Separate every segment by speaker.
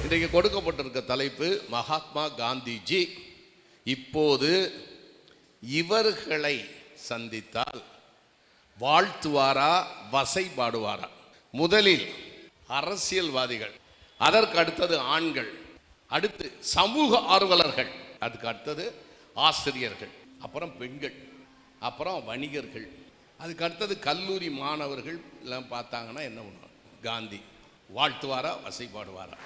Speaker 1: இன்றைக்கு கொடுக்கப்பட்டிருக்க தலைப்பு மகாத்மா காந்திஜி இப்போது இவர்களை சந்தித்தால் வாழ்த்துவாரா வசைபாடுவாரா? முதலில் அரசியல்வாதிகள், அதற்கு அடுத்தது ஆண்கள், அடுத்து சமூக ஆர்வலர்கள், அதுக்கு அடுத்தது ஆசிரியர்கள், அப்புறம் பெண்கள், அப்புறம் வணிகர்கள், அதுக்கு அடுத்தது கல்லூரி மாணவர்கள் எல்லாம் பார்த்தாங்கன்னா என்ன பண்ணுவாங்க? காந்தி வாழ்த்துவாரா வசைபாடுவாரா?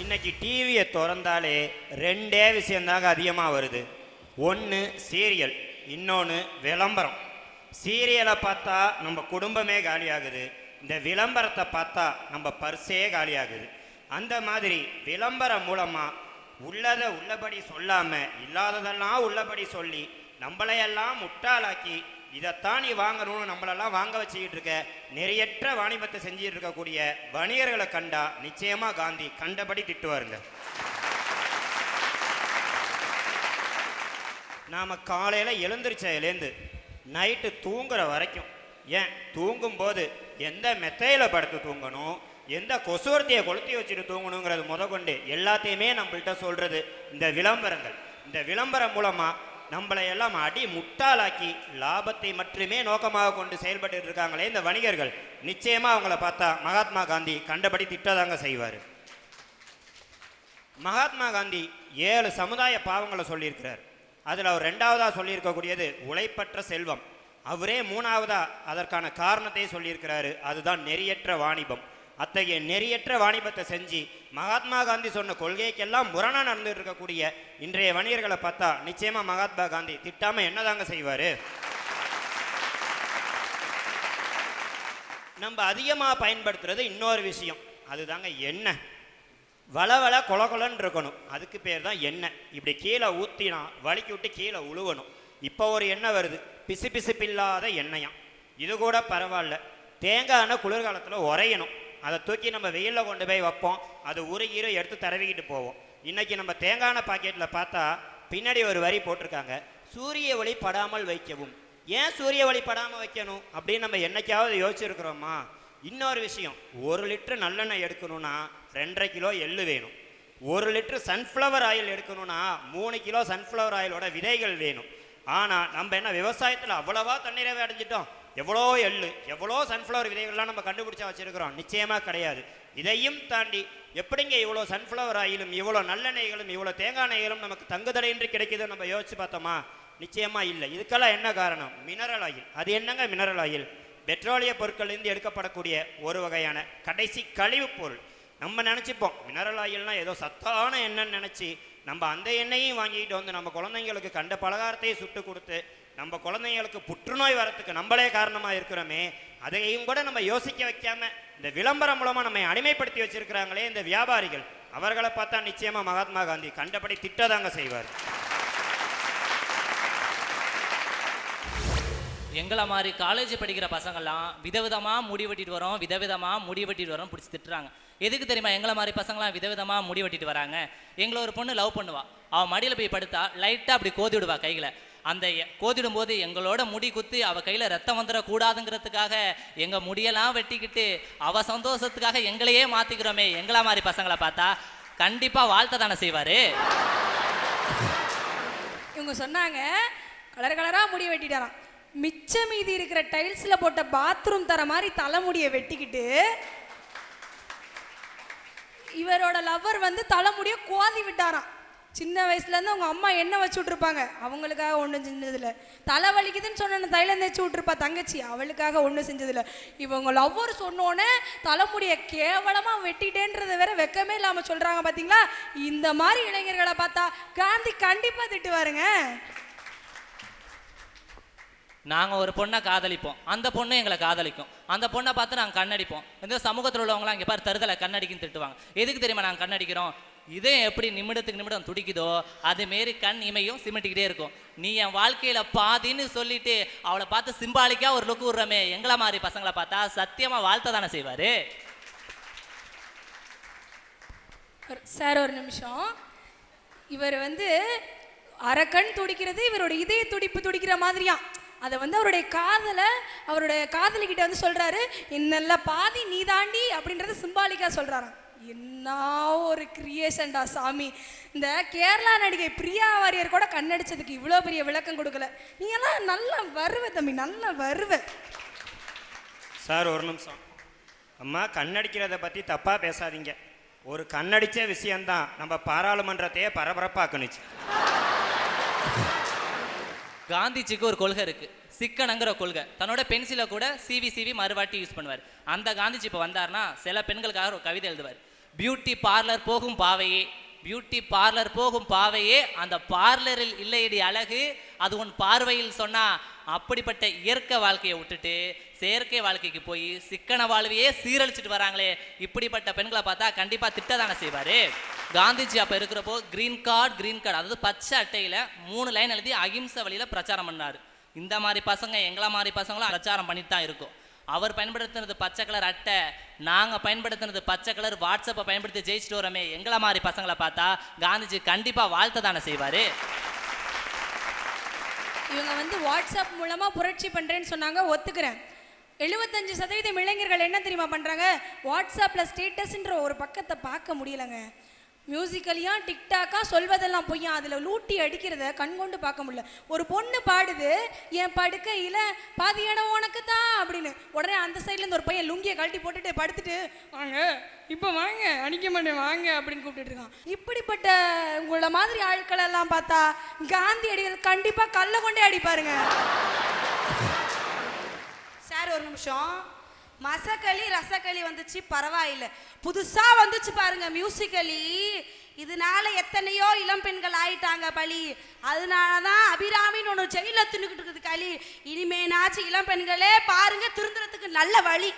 Speaker 2: இன்னைக்கு டிவியை திறந்தாலே ரெண்டே விஷயந்தாங்க அதிகமாக வருது. ஒன்று சீரியல், இன்னொன்று விளம்பரம். சீரியலை பார்த்தா நம்ம குடும்பமே காலியாகுது, இந்த விளம்பரத்தை பார்த்தா நம்ம பர்ஸே காலியாகுது. அந்த மாதிரி விளம்பரம் மூலமாக உள்ளதை உள்ளபடி சொல்லாமல் இல்லாததெல்லாம் உள்ளபடி சொல்லி நம்மளையெல்லாம் முட்டாளாக்கி இதைத்தான் நீ வாங்கணும்னு நம்மளெல்லாம் வாங்க வச்சுக்கிட்டு இருக்க நெறியற்ற வாணிபத்தை செஞ்சுட்டு இருக்கக்கூடிய வணிகர்களை கண்டா நிச்சயமா காந்தி கண்டபடி திட்டுவாருங்க. நாம காலையில எழுந்திரிச்சதுலேருந்து நைட்டு தூங்குற வரைக்கும், ஏன் தூங்கும்போது எந்த மெத்தையில படுத்து தூங்கணும், எந்த கொசுவர்த்தியை கொளுத்தி வச்சுட்டு தூங்கணுங்கிறது முதற்கொண்டு எல்லாத்தையுமே நம்மள்கிட்ட சொல்றது இந்த விளம்பரங்கள். இந்த விளம்பரம் மூலமா நம்மளை எல்லாம் அடி முட்டாளாக்கி லாபத்தை மட்டுமே நோக்கமாக கொண்டு செயல்பட்டு இருக்காங்களே இந்த வணிகர்கள், நிச்சயமா அவங்கள பார்த்தா மகாத்மா காந்தி கண்டபடி திட்டதாங்க செய்வார். மகாத்மா காந்தி 7 சமுதாய பாவங்களை சொல்லியிருக்கிறார். அதில் அவர் 2வதா சொல்லியிருக்கக்கூடியது உழைப்பற்ற செல்வம். அவரே 3வதா அதற்கான காரணத்தை சொல்லியிருக்கிறாரு, அதுதான் நெறியற்ற வாணிபம். அத்தகைய நெறியற்ற வாணிபத்தை செஞ்சு மகாத்மா காந்தி சொன்ன கொள்கைக்கெல்லாம் முரணா நடந்துட்டு இருக்கக்கூடிய இன்றைய வணிகர்களை பார்த்தா நிச்சயமா மகாத்மா காந்தி திட்டாம என்னதாங்க செய்வாரு? நம்ம அதிகமா பயன்படுத்துறது இன்னொரு விஷயம், அதுதாங்க எண்ணெய். வளவள கொலன்னு இருக்கணும், அதுக்கு பேர் தான் எண்ணெய். இப்படி கீழே ஊத்தினா வலிக்கி விட்டு கீழே உழுவணும். இப்போ ஒரு எண்ணெய் வருது, பிசு பிசுப்பில்லாத எண்ணெயாம். இது கூட பரவாயில்ல, தேங்காய் எண்ணெய் குளிர்காலத்தில் உரையணும், அதை தூக்கி நம்ம வெயிலில் கொண்டு போய் வைப்போம், அது உருகீரை எடுத்து தடவிக்கிட்டு போவோம். இன்னைக்கு நம்ம தேங்காய் எண்ணெய் பாக்கெட்டில் பார்த்தா பின்னாடி ஒரு வரி போட்டிருக்காங்க, சூரிய ஒளி படாமல் வைக்கவும். ஏன் சூரிய ஒளி படாமல் வைக்கணும் அப்படின்னு நம்ம என்னைக்காவது யோசிச்சிருக்கிறோமா? இன்னொரு விஷயம், 1 லிட்டர் நல்லெண்ணெய் எடுக்கணும்னா 2.5 கிலோ எள்ளு வேணும். 1 லிட்டர் சன்ஃப்ளவர் ஆயில் எடுக்கணும்னா 3 கிலோ சன்ஃப்ளவர் ஆயிலோட விதைகள் வேணும். ஆனால் நம்ம என்ன விவசாயத்தில் அவ்வளவா தண்ணீரவே அடைஞ்சிட்டோம்? எவ்வளோ எள்ளு, எவ்வளோ சன்ஃப்ளவர் விதைகள்லாம் நம்ம கண்டுபிடிச்சா வச்சுருக்கிறோம்? நிச்சயமாக கிடையாது. இதையும் தாண்டி எப்படிங்க இவ்வளோ சன்ஃப்ளவர் ஆயிலும் இவ்வளோ நல்லெண்ணெய்களும் இவ்வளோ தேங்காய் எண்ணெய்களும் நமக்கு தங்குதடையின்றி கிடைக்குதுன்னு நம்ம யோசிச்சு பார்த்தோமா? நிச்சயமாக இல்லை. இதுக்கெல்லாம் என்ன காரணம்? Mineral oil. அது என்னங்க மினரல் ஆயில்? பெட்ரோலிய பொருட்கள்லேருந்து எடுக்கப்படக்கூடிய ஒரு வகையான கடைசி கழிவு பொருள். நம்ம நினச்சிப்போம் மினரல் ஆயில்னால் ஏதோ சத்தான எண்ணெய்ன்னு நினச்சி நம்ம அந்த எண்ணெயையும் வாங்கிட்டு வந்து நம்ம குழந்தைங்களுக்கு கண்ட பலகாரத்தையும் சுட்டு கொடுத்து நம்ம குழந்தைங்களுக்கு புற்றுநோய் வரத்துக்கு நம்மளே காரணமாக இருக்கிறோமே, அதையும் கூட நம்ம யோசிக்க வைக்காம இந்த விளம்பரம் மூலமாக நம்ம அடிமைப்படுத்தி வச்சிருக்கிறாங்களே இந்த வியாபாரிகள், அவர்களை பார்த்தா நிச்சயமா மகாத்மா காந்தி கண்டபடி திட்டதாங்க செய்வார்.
Speaker 3: எங்களை மாதிரி காலேஜ் படிக்கிற பசங்கள்லாம் விதவிதமாக முடி வெட்டிட்டு வரோம், விதவிதமாக முடி வெட்டிட்டு வரோம் பிடிச்சி திட்டுறாங்க. எதுக்கு தெரியுமா? எங்களை மாதிரி பசங்களாம் விதவிதமாக முடி வெட்டிட்டு வராங்க. எங்களை ஒரு பொண்ணு லவ் பண்ணுவா, அவள் மடியில் போய் படுத்தா லைட்டாக அப்படி கோதி விடுவா கைகளை. அந்த கோதிடும் போது எங்களோட முடி குத்தி அவள் கையில் ரத்தம் வந்துடக்கூடாதுங்கிறதுக்காக எங்கள் முடியெல்லாம் வெட்டிக்கிட்டு அவள் சந்தோஷத்துக்காக எங்களையே மாற்றிக்கிறோமே. எங்களை மாதிரி பசங்களை பார்த்தா கண்டிப்பாக வாழ்த்த தானே செய்வார்.
Speaker 4: இவங்க சொன்னாங்க கலர் கலராக முடி வெட்டிட்டாராம். மிச்ச மீதி இருக்கிற டைல்ஸில் போட்ட பாத்ரூம் தர மாதிரி தலைமுடியை வெட்டிக்கிட்டு இவரோட லவ்வர் வந்து தலைமுடியை கோதி விட்டாராம். சின்ன வயசுலேருந்து அவங்க அம்மா எண்ணெய் வச்சு விட்ருப்பாங்க, அவங்களுக்காக ஒன்றும் செஞ்சதில்லை. தலை வலிக்குதுன்னு சொன்ன தைலம் தேய்ச்சி விட்ருப்பா தங்கச்சி, அவளுக்காக ஒன்றும் செஞ்சதில்லை. இவங்க லவ்வர் சொன்னோன்னே தலைமுடியை கேவலமாக வெட்டிட்டேன்றதை வேற வெக்கமே இல்லாமல் சொல்கிறாங்க. பார்த்தீங்களா? இந்த மாதிரி இளைஞர்களை பார்த்தா காந்தி கண்டிப்பாக திட்டுவாருங்க.
Speaker 3: நாங்கள் ஒரு பொண்ணை காதலிப்போம், அந்த பொண்ணு எங்களை காதலிக்கும். அந்த பொண்ணை பார்த்து நாங்கள் கண்ணடிப்போம். இந்த சமூகத்தில் உள்ளவங்களாம் இங்கே பாரு தருதலை கண்ணடிக்குன்னு திட்டுவாங்க. எதுக்கு தெரியுமா நாங்கள் கண்ணடிக்கிறோம்? இதே எப்படி நிமிடத்துக்கு நிமிடம் துடிக்குதோ அதுமாரி கண் இமையும் சிமிட்டிக்கிட்டே இருக்கும். நீ என் வாழ்க்கையில் பாதின்னு சொல்லிட்டு அவளை பார்த்து சிம்பாலிக்காக ஒரு லுக்கு விடுறமே, எங்களை மாதிரி பசங்களை பார்த்தா சத்தியமாக வாழ்த்த தானே செய்வார்.
Speaker 4: சார் ஒரு நிமிஷம், இவர் வந்து அரக்கண் துடிக்கிறது இவரோட இதய துடிப்பு துடிக்கிற மாதிரியா? அதை வந்து அவருடைய காதலிக்கிட்ட வந்து சொல்றாரு, இன்னல்ல பாதி நீ தாண்டி அப்படின்றத சிம்பாலிக்கா சொல்றாராம். என்ன ஒரு கிரியேஷன்டா சாமி. இந்த கேரளா நடிகை பிரியா வாரியர் கூட கண்ணடிச்சதுக்கு இவ்வளோ பெரிய விளக்கம் கொடுக்கல. நீ எல்லாம் நல்லா வருவ தம்பி, நல்லா வருவ.
Speaker 2: சார் ஒரு நிமிஷம். அம்மா, கண்ணடிக்கிறத பற்றி தப்பாக பேசாதீங்க. ஒரு கண்ணடிச்ச விஷயந்தான் நம்ம பாராளுமன்றத்தையே பரபரப்பாக்குனுச்சு.
Speaker 3: காந்திஜிக்கு ஒரு கொள்கை இருக்கு, சிக்கனங்கிற கொள்கை. தன்னோட பென்சிலை கூட சிவி மறுவாட்டி யூஸ் பண்ணுவார். அந்த காந்திஜி இப்போ வந்தார்னா சில பெண்களுக்காக ஒரு கவிதை எழுதுவார். பியூட்டி பார்லர் போகும் பாவையே, பியூட்டி பார்லர் போகும் பாவையே, அந்த பார்லரில் இல்லையடி அழகு, அது உன் பார்வையில் சொன்னா. அப்படிப்பட்ட இயற்கை வாழ்க்கையை விட்டுட்டு செயற்கை வாழ்க்கைக்கு போய் சிக்கன வாழ்வையே சீரழிச்சிட்டு வராங்களே, இப்படிப்பட்ட பெண்களை பார்த்தா கண்டிப்பா திட்டதானே செய்வாரு. காந்திஜி அப்ப இருக்கிறப்போ கிரீன் கார்டு, அதாவது பச்சை அட்டையில 3 லைன் எழுதி அகிம்சை வழியில பிரச்சாரம் பண்ணாரு. இந்த மாதிரி பசங்க எங்களை மாதிரி பசங்களும் பிரச்சாரம் பண்ணிட்டு தான் இருக்கும். அவர் பயன்படுத்தினது பச்சை கலர் அட்டை, நாங்கள் பயன்படுத்தினது பச்சை கலர் வாட்ஸ்அப்பை பயன்படுத்தி ஜெயிச்சுட்டு வரோமே. எங்களை மாதிரி பசங்களை பார்த்தா காந்திஜி கண்டிப்பாக வாழ்த்த தானே செய்வார்.
Speaker 4: இவங்க வந்து வாட்ஸ்அப் மூலமாக புரட்சி பண்ணுறேன்னு சொன்னாங்க, ஒத்துக்கிறேன். 75% இளைஞர்கள் என்ன தெரியுமா பண்ணுறாங்க? வாட்ஸ்அப்பில் ஸ்டேட்டஸ்ன்ற ஒரு பக்கத்தை பார்க்க முடியலங்க. மியூசிக்கலியா டிக்டாக்கா சொல்வதெல்லாம் பொய்யா, அதில் லூட்டி அடிக்கிறத கண்கொண்டு பார்க்க முடியல. ஒரு பொண்ணு பாடுது, என் படுக்கையில் பாதி இடம் உனக்கு தான் அப்படின்னு. உடனே அந்த சைட்லேருந்து ஒரு பையன் லுங்கியை கழட்டி போட்டுட்டு படுத்துட்டு, வாங்க இப்போ வாங்க, அடிக்க மாட்டேன் வாங்க அப்படின்னு கூப்பிட்டுட்டு இருக்கான். இப்படிப்பட்ட உங்கள மாதிரி ஆட்களெல்லாம் பார்த்தா காந்தியடிகள் கண்டிப்பாக கல்லை கொண்டே அடிப்பாருங்க.
Speaker 5: சார் ஒரு நிமிஷம். மசக்களி ரசக்களி வந்துச்சு, பரவாயில்லை. புதுசா வந்துச்சு பாருங்க மியூசிக்கலி. இதனால எத்தனையோ இளம் பெண்கள் ஆயிட்டாங்க பலி. அதனாலதான் அபிராமின்னு ஒன்று ஜெயில தின்னுக்கிட்டு இருக்குது களி. இனிமேனாச்சு இளம் பெண்களே பாருங்க, திருந்துறதுக்கு நல்ல வழி.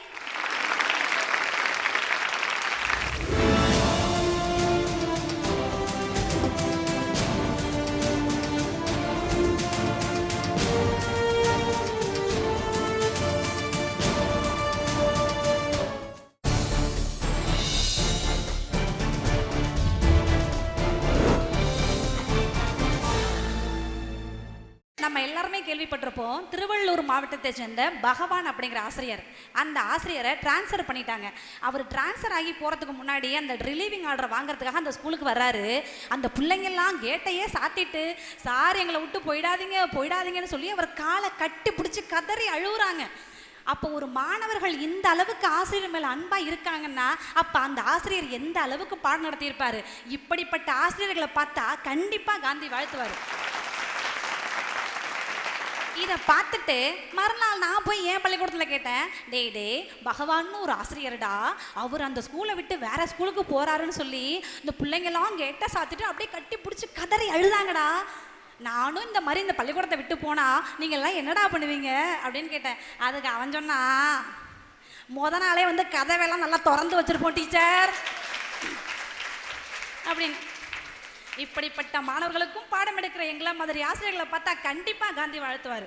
Speaker 6: நம்ம எல்லாருமே கேள்விப்பட்டிருப்போம், திருவள்ளூர் மாவட்டத்தை சேர்ந்த பகவான் அப்படிங்கிற ஆசிரியர். அந்த ஆசிரியரை டிரான்ஸ்ஃபர் பண்ணிட்டாங்க. அவர் டிரான்ஸ்ஃபர் ஆகி போகிறதுக்கு முன்னாடி அந்த ரிலீவிங் ஆர்டர் வாங்குறதுக்காக அந்த ஸ்கூலுக்கு வர்றாரு. அந்த பிள்ளைங்கள்லாம் கேட்டையே சாத்திட்டு, சார் எங்களை விட்டு போயிடாதீங்கன்னு சொல்லி அவர் காலை கட்டி பிடிச்சி கதறி அழுகுறாங்க. அப்போ ஒரு மாணவர்கள் இந்த அளவுக்கு ஆசிரியர் மேலே அன்பாக இருக்காங்கன்னா அப்போ அந்த ஆசிரியர் எந்த அளவுக்கு பாடம் நடத்தியிருப்பார். இப்படிப்பட்ட ஆசிரியர்களை பார்த்தா கண்டிப்பாக காந்தி வாழ்த்துவார். இதை பார்த்துட்டு மறுநாள் நான் போய் என் பள்ளிக்கூடத்தில் கேட்டேன், டே பகவான்னு ஒரு ஆசிரியர்டா, அவர் அந்த ஸ்கூலை விட்டு வேற ஸ்கூலுக்கு போறாருன்னு சொல்லி இந்த பிள்ளைங்கெல்லாம் கேட்ட சாத்திட்டு அப்படியே கட்டி பிடிச்சி கதறி அழுதாங்கடா. நானும் இந்த மாதிரி இந்த பள்ளிக்கூடத்தை விட்டு போனா நீங்கள்லாம் என்னடா பண்ணுவீங்க அப்படின்னு கேட்டேன். அதுக்கு அவன் சொன்னா, நாளே வந்து கதவையெல்லாம் நல்லா திறந்து வச்சிருப்போம் டீச்சர் அப்படின்னு. இப்படிப்பட்ட மாணவர்களுக்கும் பாடம் எடுக்கிற எங்களை மாதிரி ஆசிரியர்களை பார்த்தா கண்டிப்பா காந்தி வாழ்த்துவார்.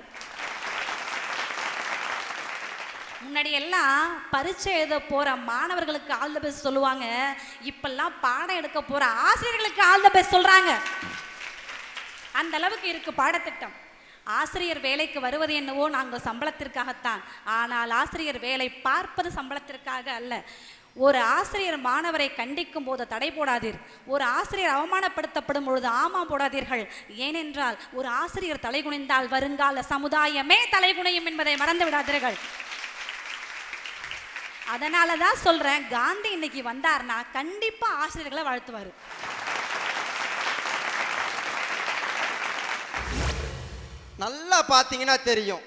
Speaker 6: முன்னாடி எல்லாம் பரீட்சை எழுத போற மாணவர்களுக்கு ஆல் தி பெஸ்ட் சொல்லுவாங்க. இப்பெல்லாம் பாடம் எடுக்க போற ஆசிரியர்களுக்கு ஆல் தி பெஸ்ட் சொல்றாங்க. அந்த அளவுக்கு இருக்கு பாடத்திட்டம். ஆசிரியர் வேலைக்கு வருவது என்னவோ நாங்கள் சம்பளத்திற்காகத்தான். ஆனால் ஆசிரியர் வேலை பார்ப்பது சம்பளத்திற்காக அல்ல. ஒரு ஆசிரியர் மாணவரை கண்டிக்கும் போது தடை போடாதீர். ஒரு ஆசிரியர் அவமானப்படுத்தப்படும் பொழுது ஆமா போடாதீர்கள். ஏனென்றால் ஒரு ஆசிரியர் தலைகுனிந்தால் வருங்கால சமுதாயமே தலைகுனியும் என்பதை மறந்து விடாதீர்கள். அதனாலதான் சொல்றேன், காந்தி இன்னைக்கு வந்தார்னா கண்டிப்பா ஆசிரியர்களை வாழ்த்துவார்.
Speaker 7: நல்லா பார்த்தீங்கன்னா தெரியும்,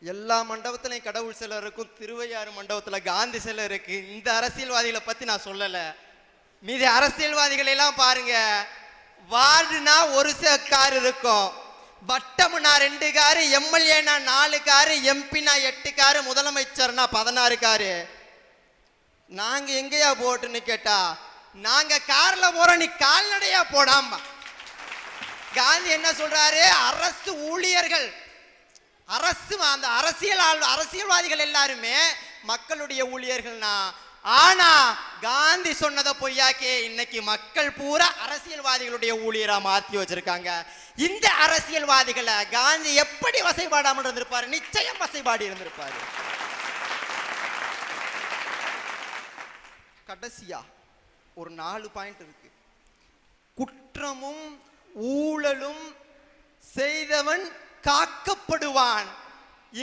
Speaker 7: எல்லா மண்டபத்திலையும் கடவுள் சிலை இருக்கும். திருவையாறு மண்டபத்தில் காந்தி சிலை இருக்கு. இந்த அரசியல்வாதிகளை பற்றி நான் சொல்லலை. மீதி அரசியல்வாதிகள் எல்லாம் பாருங்க, வார்டுனா ஒரு கார் இருக்கும், வட்டம்னா 2 காரு, எம்எல்ஏனா 4 காரு, எம்பினா 8 காரு, முதலமைச்சர்னா 16 காரு. நாங்க எங்கேயா போட்டுன்னு கேட்டா, நாங்க கார்ல போறோம், நீ கால்நடையா போடாம. காந்தி என்ன சொல்றாரு? அரசு ஊழியர்கள், அந்த அரசியல்வாதிகள் எல்லாருமே மக்களுடைய ஊழியர்கள்னா. ஆனா காந்தி சொன்னதை பொய்யாக்கே இன்னைக்கு மக்கள் பூரா அரசியல்வாதிகளுடைய ஊழியரா மாத்தி வச்சிருக்காங்க. இந்த அரசியல்வாதிகளை காந்தி எப்படி வசைபாடாமல் இருந்திருப்பாரு? நிச்சயம் வசைபாடி இருந்திருப்பாரு. கடைசியா ஒரு 4 பாயிண்ட் இருக்கு. குற்றமும் ஊழலும் செய்தவன் காக்கப்படுவான்,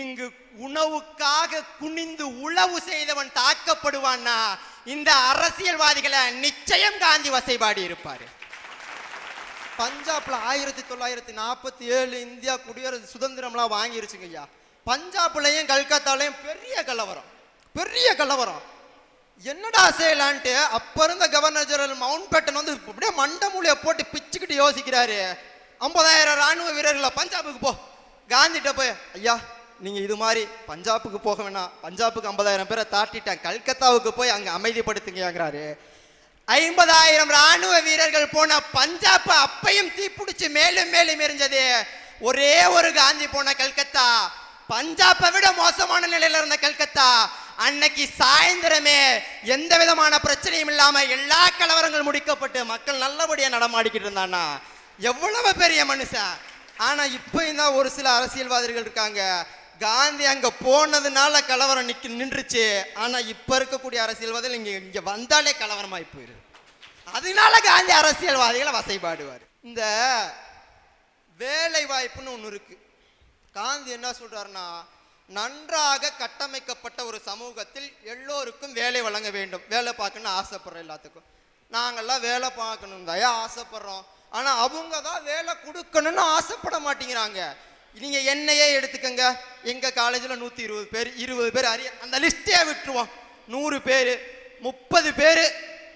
Speaker 7: இங்கு உணவுக்காக குனிந்து உழவு செய்தவன் தாக்கப்படுவான்னா இந்த அரசியல்வாதிகளை நிச்சயம் காந்தி வசைபாடி இருப்பாரு. பஞ்சாப்ல 1947 இந்தியா குடியரசு சுதந்திரம்லாம் வாங்கிருச்சுங்க ஐயா. பஞ்சாப்லயும் கல்கத்தாலையும் பெரிய கலவரம். என்னடா செய்யலான்ட்டு அப்ப இருந்த கவர்னர் ஜெனரல் மவுண்ட் பேட்டன் வந்து அப்படியே மண்டமூலைய போட்டு பிச்சுக்கிட்டு யோசிக்கிறாரு. 50,000 ராணுவ வீரர்களை பஞ்சாபுக்கு போ, காந்திட்ட போய் ஐயா நீங்க இது மாதிரி பஞ்சாபுக்கு போக வேணாம், பஞ்சாபுக்கு 50,000 பேரை தாட்டிட்டேன், கல்கத்தாவுக்கு போய் அங்க அமைதிப்படுத்துங்கிறாரு. 50,000 ராணுவ வீரர்கள் போன பஞ்சாப் அப்பையும் தீப்பிடிச்சு மேலும் மேலும் எரிஞ்சது. ஒரே ஒரு காந்தி போன கல்கத்தா, பஞ்சாப்பை விட மோசமான நிலையில இருந்த கல்கத்தா அன்னைக்கு சாயந்தரமே எந்த விதமான பிரச்சனையும் இல்லாம எல்லா கலவரங்கள் முடிக்கப்பட்டு மக்கள் நல்லபடியா நடமாடிக்கிட்டு இருந்தான்னா எவ்வளவு பெரிய மனுஷன். ஆனா இப்ப தான் ஒரு சில அரசியல்வாதிகள் இருக்காங்க, காந்தி அங்க போனதுனால கலவரம் நின்றுச்சு. ஆனா இப்ப இருக்கக்கூடிய அரசியல்வாதிகள் இங்க வந்தாலே கலவரமாய் போயிரு. அதனால காந்தி அரசியல்வாதிகளை வசைபாடுவார். இந்த வேலை வாய்ப்புன்னு ஒண்ணு இருக்கு. காந்தி என்ன சொல்றாருன்னா, நன்றாக கட்டமைக்கப்பட்ட ஒரு சமூகத்தில் எல்லோருக்கும் வேலை வழங்க வேண்டும். வேலை பார்க்கணும்னு ஆசைப்படுறோம், எல்லாத்துக்கும் நாங்கெல்லாம் வேலை பார்க்கணும் தான் ஆசைப்படுறோம். ஆனா அவங்க தான் வேலை கொடுக்கணும்னு ஆசைப்பட மாட்டேங்கிறாங்க. நீங்க என்னையே எடுத்துக்கங்க, எங்க காலேஜ்ல 120 பேர் 20 பேர் அந்த லிஸ்டே விட்டுருவோம். 100 பேர் 30 பேர்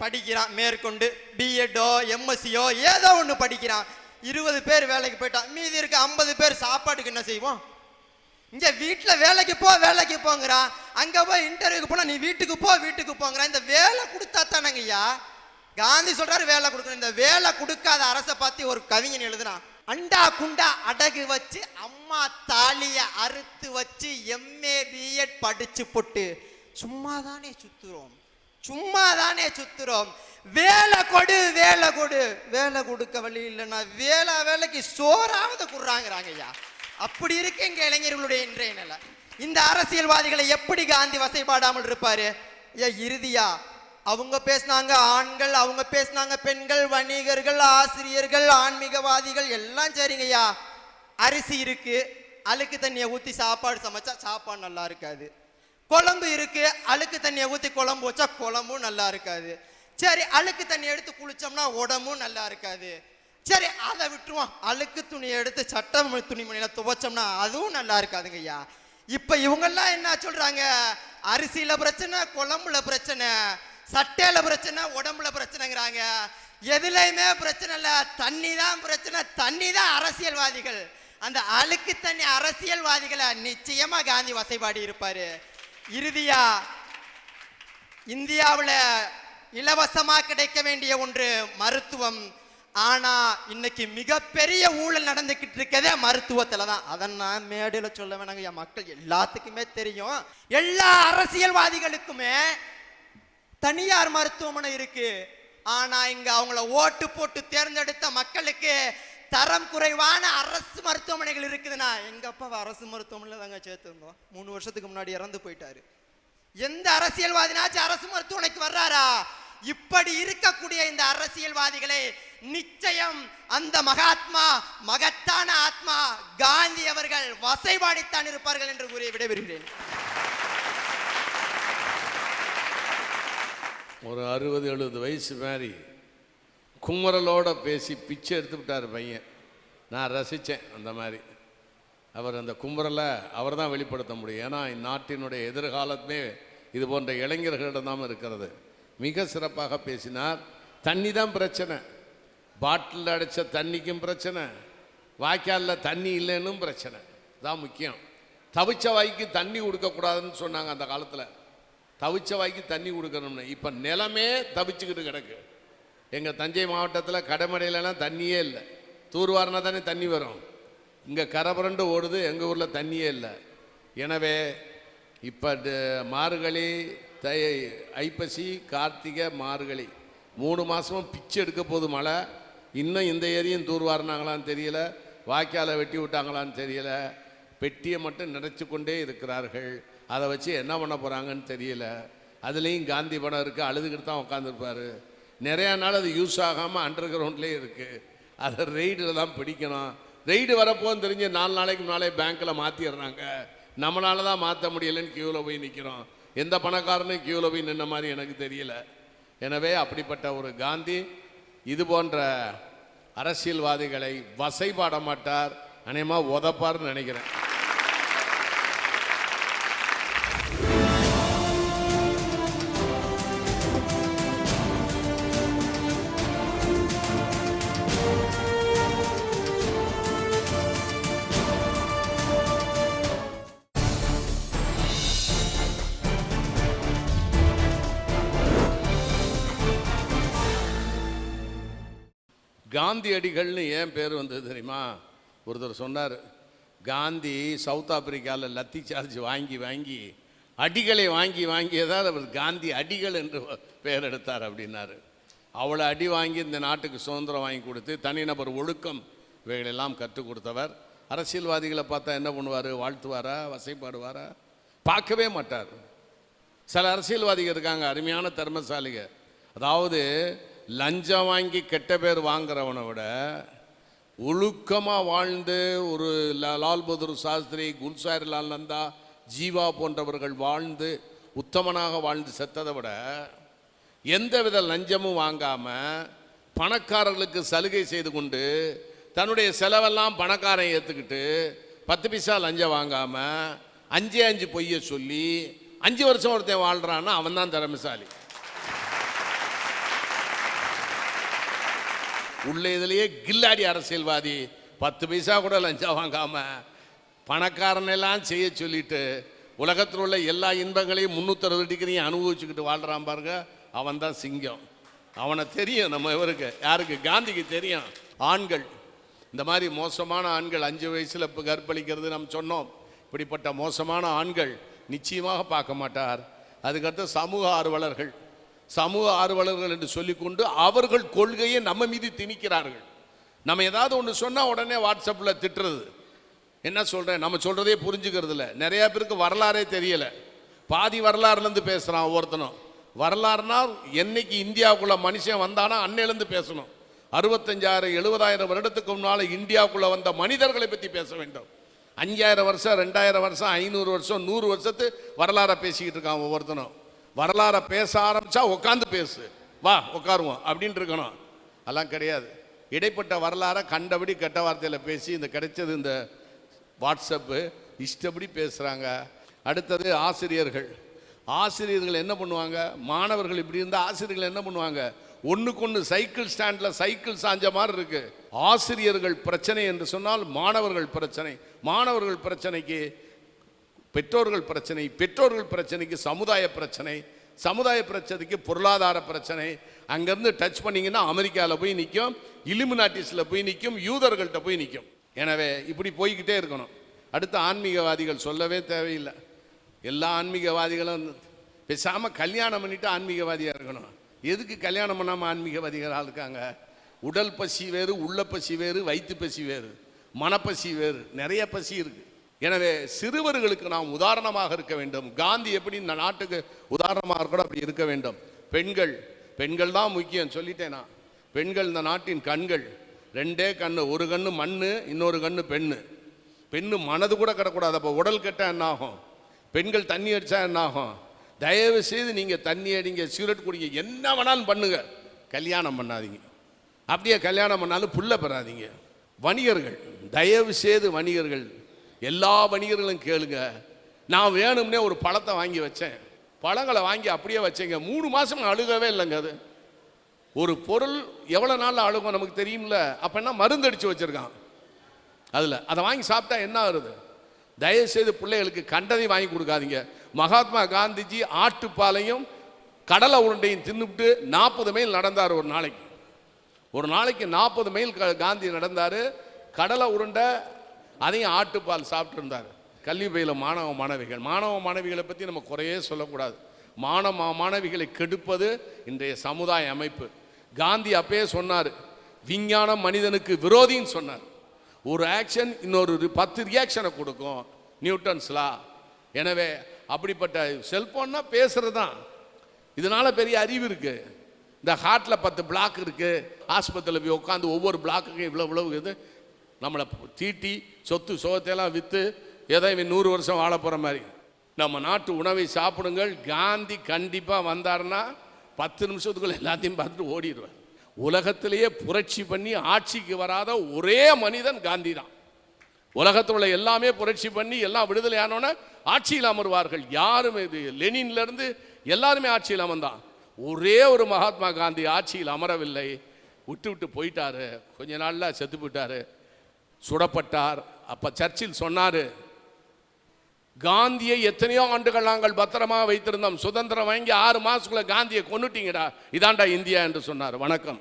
Speaker 7: படிக்கிறான், மேற்கொண்டு பிஎட்டோ எம்எஸ்சியோ ஏதோ ஒன்று படிக்கிறான். 20 பேர் வேலைக்கு போயிட்டான், மீதி இருக்க 50 பேர் சாப்பாட்டுக்கு என்ன செய்வோம்? இங்க வீட்டுல வேலைக்கு போங்கிறான், அங்க போய் இன்டர்வியூக்கு போனா நீ வீட்டுக்கு போங்கிறான். இந்த வேலை கொடுத்தா தானங்க ஐயா காந்தி சொல்றாரு வேலை கொடுக்கணும். இந்த வேலை கொடுக்காத அரசை பார்த்து ஒரு கவிஞன் எழுதுனான், அண்டா குண்டா அடகு வச்சு அம்மா தாலிய அறுத்து வச்சு எம்ஏ பிஎட் படிச்சு போட்டு சும்மாதானே சுத்துறோம். வேலை கொடு வேலை கொடுக்க வழி இல்லைன்னா வேலைக்கு சோறாவது குடுறாங்கிறாங்க ஐயா. அப்படி இருக்கு எங்க இளைஞர்களுடைய இன்றைய நிலை. இந்த அரசியல்வாதிகளை எப்படி காந்தி வசைபாடாமல் இருப்பாரு? இறுதியா அவங்க பேசினாங்க ஆண்கள், அவங்க பேசினாங்க பெண்கள், வணிகர்கள், ஆசிரியர்கள், ஆன்மீகவாதிகள் எல்லாம் சரிங்கய்யா. அரிசி இருக்கு, அழுக்கு தண்ணியை ஊத்தி சாப்பாடு சமைச்சா சாப்பாடு நல்லா இருக்காது. குழம்பு இருக்கு, அழுக்கு தண்ணியை ஊத்தி குழம்பு வச்சா குழம்பும் நல்லா இருக்காது. சரி, அழுக்கு தண்ணி எடுத்து குளிச்சோம்னா உடம்பும் நல்லா இருக்காது. சரி, அதை விட்டுருவோம். அழுக்கு துணியை எடுத்து சட்டை துணிமணியில துவைச்சோம்னா அதுவும் நல்லா இருக்காதுங்க ஐயா. இப்ப இவங்கெல்லாம் என்ன சொல்றாங்க? அரிசியில பிரச்சனை, குழம்புல பிரச்சனை, சட்டையில பிரச்சனை, உடம்புல பிரச்சனைங்கிறாங்க. எதுலையுமே பிரச்சனை இல்ல, தண்ணி தான் பிரச்சனை, தண்ணி தான் அரசியல்வாதிகள். அந்த அழுக்கு தண்ணி அரசியல்வாதிகளை நிச்சயமா காந்தி வசைபாடி இருப்பாரு. இறுதியா இந்தியாவில் இலவசமா கிடைக்க வேண்டிய ஒன்று மருத்துவம். ஆனா இன்னைக்கு மிகப்பெரிய ஊழல் நடந்துகிட்டு இருக்கதே மருத்துவத்துல தான். அதை நான் மேடையில சொல்ல வேணாங்க, மக்கள் எல்லாத்துக்குமே தெரியும். எல்லா அரசியல்வாதிகளுக்குமே தனியார் மருத்துவமனை இருக்கு. ஆனா இங்க அவங்கள ஓட்டு போட்டு தேர்ந்தெடுத்த மக்களுக்கு தரம் குறைவான அரசு மருத்துவமனைகள் இருக்குதுன்னா, எங்க அப்பா அரசு மருத்துவமனையில தாங்க சேர்த்துருந்தோம். 3 வருஷத்துக்கு முன்னாடி இறந்து போயிட்டாரு. எந்த அரசியல்வாதினாச்சும் அரசு மருத்துவமனைக்கு வர்றாரா? இப்படி இருக்கக்கூடிய இந்த அரசியல்வாதிகளை நிச்சயம் அந்த மகாத்மா, மகத்தான ஆத்மா காந்தி அவர்கள் வசைபாடித்தான் இருப்பார்கள் என்று கூறி விடைபெறுகிறேன்.
Speaker 1: ஒரு 60-70 வயசு மாதிரி குமரலோட பேசி பிச்சை எடுத்து விட்டார் பையன். நான் ரசித்தேன் அந்த மாதிரி. அவர் அந்த குமரலை அவர் தான் வெளிப்படுத்த முடியும். ஏன்னா இந்நாட்டினுடைய எதிர்காலமே இது போன்ற இளைஞர்களிடம் தான் இருக்கிறது. மிக சிறப்பாக பேசினார். தண்ணி தான் பிரச்சனை, பாட்டில் அடைச்ச தண்ணிக்கும் பிரச்சனை, வாய்க்காலில் தண்ணி இல்லைன்னும் பிரச்சனை தான் முக்கியம். தவிச்ச வாய்க்கு தண்ணி கொடுக்கக்கூடாதுன்னு சொன்னாங்க அந்த காலத்தில். தவிச்ச வாய்க்கு தண்ணி கொடுக்கணும்னு இப்போ நிலமே தவிச்சுக்கிட்டு கிடக்கு. எங்கள் தஞ்சை மாவட்டத்தில் கடைமடையிலலாம் தண்ணியே இல்லை. தூர்வாரினா தானே தண்ணி வரும். இங்கே கரபுரண்டு ஓடுது, எங்கள் ஊரில் தண்ணியே இல்லை. எனவே இப்போ மார்கழி, ஐப்பசி, கார்த்திகை, மார்கழி 3 மாதமும் பிச்சு எடுக்க போகுது மழை. இன்னும் இந்த ஏரியும் தூர்வாரினாங்களான்னு தெரியல. வாய்க்காலை வெட்டி விட்டாங்களான்னு தெரியல, பெட்டியை மட்டும் நினைச்சு கொண்டே இருக்கிறார்கள். அதை வச்சு என்ன பண்ண போகிறாங்கன்னு தெரியல. அதுலேயும் காந்தி படம் இருக்குது, அழுதுகிட்டு தான் உட்காந்துருப்பார். நிறையா நாள் அது யூஸ் ஆகாமல் அண்டர் கிரவுண்ட்லேயே இருக்குது. அதை ரெய்டில் தான் பிடிக்கணும். ரெய்டு வரப்போன்னு தெரிஞ்சு 4 நாளைக்கு முன்னாலே பேங்க்கில் மாற்றிடுறாங்க. நம்மளால தான் மாற்ற முடியலைன்னு க்யூவில் போய் நிற்கிறோம். எந்த பணக்காரனும் க்யூவில் போய் நின்ன மாதிரி எனக்கு தெரியல. எனவே அப்படிப்பட்ட ஒரு காந்தி இது போன்ற அரசியல்வாதிகளை வசைபாட மாட்டார், அநேகமாக உதப்பார்னு நினைக்கிறேன். காந்தியடிகள்னு ஏன் பேர் வந்தது தெரியுமா? ஒருத்தர் சொன்னார், காந்தி சவுத் ஆப்பிரிக்காவில் லத்தி சார்ஜ் வாங்கி வாங்கி அடிகளை வாங்கி வாங்கியதால் அவர் காந்தி அடிகள் என்று பெயர் எடுத்தார் அப்படின்னாரு. அவ்வளோ அடி வாங்கி இந்த நாட்டுக்கு சுதந்திரம் வாங்கி கொடுத்து தனிநபர் ஒழுக்கம் இவைகளெல்லாம் கற்றுக் கொடுத்தவர். அரசியல்வாதிகளை பார்த்தா என்ன பண்ணுவார்? வாழ்த்துவாரா, வசைப்பாடுவாரா? பார்க்கவே மாட்டார். சில அரசியல்வாதிகள் இருக்காங்க, அருமையான திறமசாலிக. அதாவது லஞ்சம் வாங்கி கெட்ட பேர் வாங்குறவனை விட ஒழுக்கமாக வாழ்ந்து ஒரு லால் பகதூர் சாஸ்திரி, குல்சார் லால் நந்தா, ஜீவா போன்றவர்கள் வாழ்ந்து உத்தமனாக வாழ்ந்து செத்ததை விட எந்தவித லஞ்சமும் வாங்காமல் பணக்காரர்களுக்கு சலுகை செய்து கொண்டு தன்னுடைய செலவெல்லாம் பணக்காரன் ஏற்றுக்கிட்டு 10 பைசா லஞ்சம் வாங்காமல் 5 பொய்யை சொல்லி 5 வருஷம் ஒருத்தன் வாழ்கிறான்னா அவன் தான் திறமைசாலி. உள்ள இதுலேயே கில்லாடி அரசியல்வாதி 10 பைசா கூட லஞ்சம் வாங்காமல் பணக்காரனெல்லாம் செய்ய சொல்லிட்டு உலகத்தில் உள்ள எல்லா இன்பங்களையும் 360 டிகிரியும் அனுபவிச்சுக்கிட்டு வாழ்கிறான் பாருங்க, அவன் தான் சிங்கம். அவனை தெரியும் நம்ம இவருக்கு, யாருக்கு? காந்திக்கு தெரியும். ஆண்கள் இந்த மாதிரி மோசமான ஆண்கள் 5 வயசில் இப்போ கற்பழிக்கிறது நம்ம சொன்னோம். இப்படிப்பட்ட மோசமான ஆண்கள் நிச்சயமாக பார்க்க மாட்டார். அதுக்கடுத்து சமூக ஆர்வலர்கள் என்று சொல்லிக்கொண்டு அவர்கள் கொள்கையை நம்ம மீது திணிக்கிறார்கள். நம்ம ஏதாவது ஒன்று சொன்னால் உடனே வாட்ஸ்அப்பில் திட்டுறது. என்ன சொல்கிறேன், நம்ம சொல்கிறதே புரிஞ்சுக்கிறது இல்லை. நிறையா பேருக்கு வரலாறே தெரியலை. பாதி வரலாறுலேருந்து பேசுகிறான் ஒவ்வொருத்தனும். வரலாறுனா என்னைக்கு இந்தியாவுக்குள்ளே மனுஷன் வந்தானா அன்னையிலேருந்து பேசணும். 65,000-70,000 வருடத்துக்கு முன்னால் இந்தியாவுக்குள்ளே வந்த மனிதர்களை பற்றி பேச வேண்டும். 5000 வருஷம், 2000 வருஷம், 500 வருஷம், 100 வருஷத்து வரலாறை பேசிக்கிட்டு இருக்கான் ஒவ்வொருத்தனும். வரலாறை பேச ஆரம்பித்தா உட்காந்து பேசு, வா உட்காருவோம் அப்படின்ட்டு இருக்கணும். அதெல்லாம் கிடையாது. இடைப்பட்ட வரலாறை கண்டபடி கெட்ட வார்த்தையில் பேசி இந்த கிடைச்சது இந்த வாட்ஸ்அப்பு இஷ்டப்படி பேசுகிறாங்க. அடுத்தது ஆசிரியர்கள் என்ன பண்ணுவாங்க? மாணவர்கள் இப்படி இருந்தால் ஆசிரியர்கள் என்ன பண்ணுவாங்க? ஒன்றுக்கொன்று சைக்கிள் ஸ்டாண்டில் சைக்கிள் சாஞ்ச மாதிரி இருக்கு. ஆசிரியர்கள் பிரச்சனை என்று சொன்னால் மாணவர்கள் பிரச்சனை, மாணவர்கள் பிரச்சனைக்கு பெற்றோர்கள் பிரச்சனை, பெற்றோர்கள் பிரச்சனைக்கு சமுதாய பிரச்சனை, சமுதாய பிரச்சனைக்கு பொருளாதார பிரச்சனை. அங்கேருந்து டச் பண்ணிங்கன்னா அமெரிக்காவில் போய் நிற்கும், இலுமினாட்டிஸில் போய் நிற்கும், யூதர்கள்ட்ட போய் நிற்கும். எனவே இப்படி போய்கிட்டே இருக்கணும். அடுத்து ஆன்மீகவாதிகள் சொல்லவே தேவையில்லை. எல்லா ஆன்மீகவாதிகளும் பேசாமல் கல்யாணம் பண்ணிவிட்டு ஆன்மீகவாதியாக இருக்கணும். எதுக்கு கல்யாணம் பண்ணாமல் ஆன்மீகவாதிகளாக இருக்காங்க? உடல் பசி வேறு, உள்ள பசி வேறு, வயிற்று பசி வேறு, மனப்பசி வேறு, நிறைய பசி இருக்குது. எனவே சிறுவர்களுக்கு நாம் உதாரணமாக இருக்க வேண்டும். காந்தி எப்படி இந்த நாட்டுக்கு உதாரணமாக இருக்கணும் அப்படி இருக்க வேண்டும். பெண்கள் தான் முக்கியம் சொல்லிட்டேன் நான். பெண்கள் இந்த நாட்டின் கண்கள். 2 கண்ணு, ஒரு கண்ணு மண்ணு, இன்னொரு கண்ணு பெண்ணு மனது கூட கிடக்கூடாது. அப்போ உடல் கெட்டால் என்ன ஆகும்? பெண்கள் தண்ணி அடித்தா என்ன ஆகும்? தயவு செய்து நீங்கள் தண்ணி அடிங்க, சிகரெட் குடிங்க, என்ன வேணாலும் பண்ணுங்க, கல்யாணம் பண்ணாதீங்க. அப்படியே கல்யாணம் பண்ணாலும் புள்ள பெறாதீங்க. வணிகர்கள், தயவு செய்து வணிகர்கள், எல்லா வணிகர்களும் கேளுங்க. நான் வேணும்னே ஒரு பழத்தை வாங்கி வச்சேன், பழங்களை வாங்கி அப்படியே வச்சேங்க, 3 மாதம் அழுகவே இல்லைங்க. அது ஒரு பொருள் எவ்வளோ நாளில் அழுகும் நமக்கு தெரியும்ல. அப்போ என்ன மருந்து அடித்து வச்சுருக்கான் அதில், அதை வாங்கி சாப்பிட்டா என்ன ஆகுது? தயவுசெய்து பிள்ளைகளுக்கு கண்டதை வாங்கி கொடுக்காதீங்க. மகாத்மா காந்திஜி ஆட்டுப்பாலையும் கடலை உருண்டையும் தின்னுவிட்டு 40 மைல் நடந்தார் ஒரு நாளைக்கு 40 மைல் காந்தி நடந்தார். கடலை உருண்டை அதையும் ஆட்டுப்பால் சாப்பிட்டு இருந்தார். கல்வி பயில மாணவ மாணவிகளை பற்றி நம்ம குறையே சொல்லக்கூடாது. மாணவிகளை கெடுப்பது இன்றைய சமுதாய அமைப்பு. காந்தி அப்பயே சொன்னார், விஞ்ஞானம் மனிதனுக்கு விரோதின்னு சொன்னார். ஒரு ஆக்ஷன் இன்னொரு 10 ரியாக்ஷனை கொடுக்கும், நியூட்டன்ஸ்லா. எனவே அப்படிப்பட்ட செல்போன்னா பேசுறது தான். இதனால பெரிய அறிவு இருக்கு. இந்த ஹார்ட்டில் 10 பிளாக் இருக்கு, ஆஸ்பத்திரியில் போய் உட்காந்து ஒவ்வொரு பிளாக்குக்கும் இவ்வளவு இது நம்மளை தீட்டி சொத்து சோகத்தையெல்லாம் விற்று ஏதோ 100 வருஷம் வாழ போகிற மாதிரி. நம்ம நாட்டு உணவை சாப்பிடுங்கள். காந்தி கண்டிப்பாக வந்தாருன்னா 10 நிமிஷத்துக்குள்ள எல்லாத்தையும் பார்த்துட்டு ஓடிடுவார். உலகத்திலேயே புரட்சி பண்ணி ஆட்சிக்கு வராத ஒரே மனிதன் காந்தி தான். உலகத்தில் உள்ள எல்லாமே புரட்சி பண்ணி எல்லாம் விடுதலை ஆனோன்னு ஆட்சியில் அமர்வார்கள். யாருமே இது லெனின்லேருந்து எல்லாருமே ஆட்சியில் அமர்ந்தான். ஒரே ஒரு மகாத்மா காந்தி ஆட்சியில் அமரவில்லை, விட்டு போயிட்டாரு. கொஞ்ச நாளில் செத்து போயிட்டாரு, சுடப்பட்டார். அப்போ சர்ச்சில் சொன்னார், காந்தியை எத்தனையோ ஆண்டுகள் நாங்கள் பத்திரமா வைத்திருந்தோம், சுதந்திரம் வாங்கி 6 மாசத்துக்குள்ள காந்தியை கொன்னுட்டீங்கடா, இதாண்டா இந்தியா என்று சொன்னார். வணக்கம்.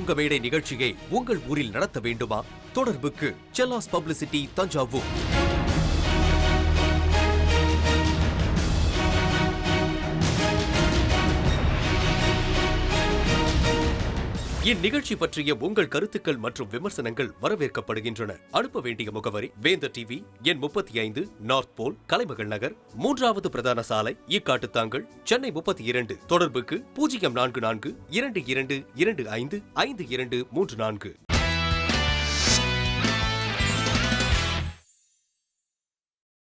Speaker 8: உங்க மேடை நிகழ்ச்சியை உங்கள் ஊரில் நடத்த வேண்டுமா? தொடர்புக்கு செல்லாஸ் பப்ளிசிட்டி, தஞ்சாவூர். இந்நிகழ்ச்சி பற்றிய உங்கள் கருத்துக்கள் மற்றும் விமர்சனங்கள் வரவேற்கப்படுகின்றன. அனுப்ப வேண்டிய முகவரி: வேந்தர் டிவி, எண் 35, நார்த் போல், கலைமகள் நகர், 3வது பிரதான சாலை, ஈக்காட்டுத்தாங்கல், சென்னை 32. தொடர்புக்கு 044222255234.